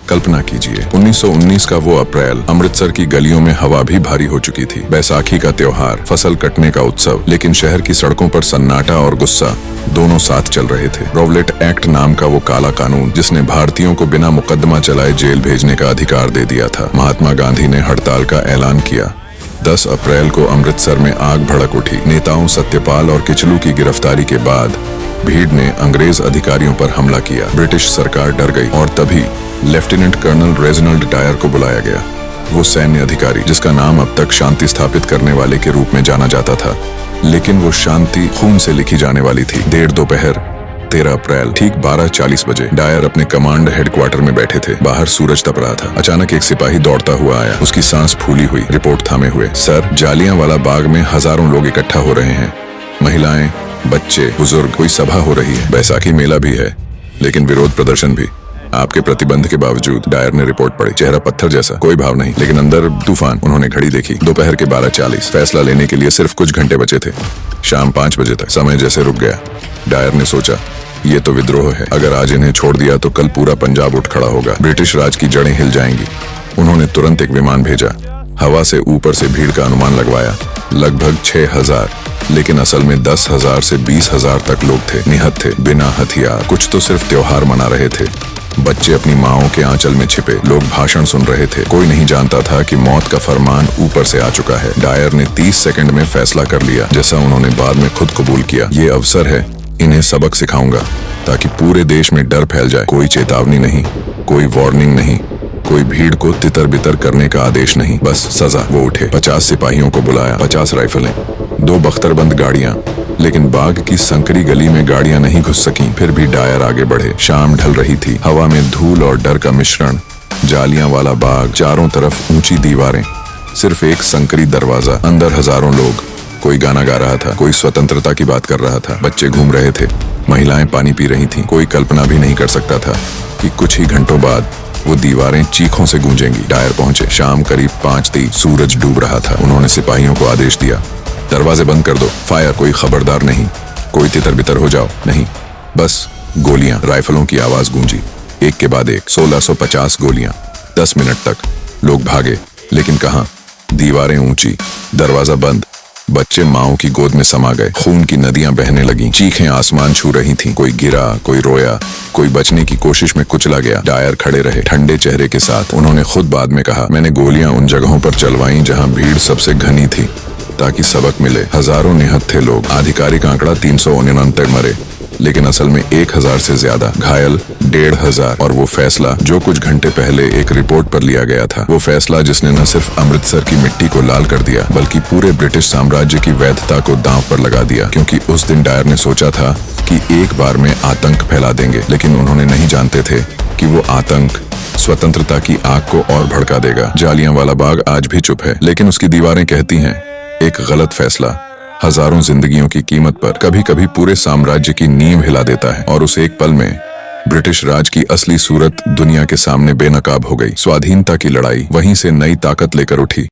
कल्पना कीजिए 1919 का वो अप्रैल, अमृतसर की गलियों में हवा भी भारी हो चुकी थी। बैसाखी का त्योहार, फसल कटने का उत्सव, लेकिन शहर की सड़कों पर सन्नाटा और गुस्सा दोनों साथ चल रहे थे। रॉवलेट एक्ट नाम का वो काला कानून जिसने भारतीयों को बिना मुकदमा चलाए जेल भेजने का अधिकार दे दिया था। महात्मा गांधी ने हड़ताल का ऐलान किया। 10 अप्रैल को अमृतसर में आग भड़क उठी। नेताओं सत्यपाल और किचलू की गिरफ्तारी के बाद भीड़ ने अंग्रेज अधिकारियों पर हमला किया। ब्रिटिश सरकार डर गई और तभी लेफ्टिनेंट कर्नल रेजिनाल्ड डायर को बुलाया गया। वो सैन्य अधिकारी जिसका नाम अब तक शांति स्थापित करने वाले के रूप में जाना जाता था, लेकिन वो शांति खून से लिखी जाने वाली थी। देर दोपहर 13 अप्रैल ठीक 12:40 बजे डायर अपने कमांड हेडक्वार्टर में बैठे थे। बाहर सूरज तप रहा था। अचानक एक सिपाही दौड़ता हुआ आया। उसकी सांस फूली हुई, रिपोर्ट थामे हुए। सर, जालियांवाला बाग में हजारों लोग इकट्ठा हो रहे हैं। महिलाएं, बच्चे, बुजुर्ग, कोई सभा हो रही है। बैसाखी मेला भी है, लेकिन विरोध प्रदर्शन भी। आपके प्रतिबंध के बावजूद। डायर ने रिपोर्ट पढ़ी। चेहरा पत्थर जैसा, कोई भाव नहीं, लेकिन अंदर तूफान। उन्होंने घड़ी देखी। दोपहर के 12:40। फैसला लेने के लिए सिर्फ कुछ घंटे बचे थे। शाम 5 बजे तक समय जैसे रुक गया। डायर ने सोचा, ये तो विद्रोह है। अगर आज इन्हें छोड़ दिया तो कल पूरा पंजाब उठ खड़ा होगा। ब्रिटिश राज की जड़ें हिल जाएंगी। उन्होंने तुरंत एक विमान भेजा। हवा से ऊपर से भीड़ का अनुमान लगवाया, लगभग 6000, लेकिन असल में 10,000 से 20,000 तक लोग थे। निहत्थ थे, बिना हथियार। कुछ तो सिर्फ त्योहार मना रहे थे। बच्चे अपनी माओं के आंचल में छिपे। लोग भाषण सुन रहे थे। कोई नहीं जानता था कि मौत का फरमान ऊपर से आ चुका है। डायर ने 30 सेकंड में फैसला कर लिया, जैसा उन्होंने बाद में खुद कबूल किया। ये अवसर है, इन्हें सबक सिखाऊंगा ताकि पूरे देश में डर फैल जाए। कोई चेतावनी नहीं, कोई वार्निंग नहीं, कोई भीड़ को तितर बितर करने का आदेश नहीं, बस सजा। वो उठे। 50 सिपाहियों को बुलाया, 50 राइफलें, 2 बख्तरबंद गाड़ियां, लेकिन बाग की संकरी गली में गाड़ियां नहीं घुस सकीं। फिर भी डायर आगे बढ़े। शाम ढल रही थी। हवा में धूल और डर का मिश्रण। जालियांवाला बाग, चारों तरफ ऊंची दीवारें, सिर्फ एक संकरी दरवाजा। अंदर हजारों लोग। कोई गाना गा रहा था, कोई स्वतंत्रता की बात कर रहा था। बच्चे घूम रहे थे, महिलाएं पानी पी रही थीं। कोई कल्पना भी नहीं कर सकता था कि कुछ ही घंटों बाद वो दीवारें चीखों से गूंजेंगी। डायर पहुंचे। शाम करीब 5:30। सूरज डूब रहा था। उन्होंने सिपाहियों को आदेश दिया, दरवाजे बंद कर दो। फायर। कोई खबरदार नहीं, कोई तितर बितर हो जाओ नहीं, बस गोलियां। राइफलों की आवाज गूंजी, एक के बाद एक। 1650 गोलियां। 10 मिनट तक लोग भागे, लेकिन कहां? दीवारें ऊंची, दरवाजा बंद। बच्चे माओं की गोद में समा गए। खून की नदियां बहने लगीं। चीखें आसमान छू रही थीं। कोई गिरा, कोई रोया, कोई बचने की कोशिश में कुचला गया। डायर खड़े रहे, ठंडे चेहरे के साथ। उन्होंने खुद बाद में कहा, मैंने गोलियां उन जगहों पर चलवाई जहां भीड़ सबसे घनी थी, ताकि सबक मिले। हजारों निहत्थ थे लोग। आधिकारिक आंकड़ा 369 मरे, लेकिन असल में 1000 से ज्यादा। घायल 1500। और वो फैसला जो कुछ घंटे पहले एक रिपोर्ट पर लिया गया था, वो फैसला जिसने न सिर्फ अमृतसर की मिट्टी को लाल कर दिया, बल्कि पूरे ब्रिटिश साम्राज्य की वैधता को दांव पर लगा दिया। क्योंकि उस दिन डायर ने सोचा था कि एक बार में आतंक फैला देंगे, लेकिन उन्होंने नहीं जानते थे कि वो आतंक स्वतंत्रता की आग को और भड़का देगा। जालियांवाला बाग आज भी चुप है, लेकिन उसकी दीवारें कहती हैं, एक गलत फैसला हजारों जिंदगियों की कीमत पर कभी कभी पूरे साम्राज्य की नींव हिला देता है। और उस एक पल में ब्रिटिश राज की असली सूरत दुनिया के सामने बेनकाब हो गई। स्वाधीनता की लड़ाई वहीं से नई ताकत लेकर उठी।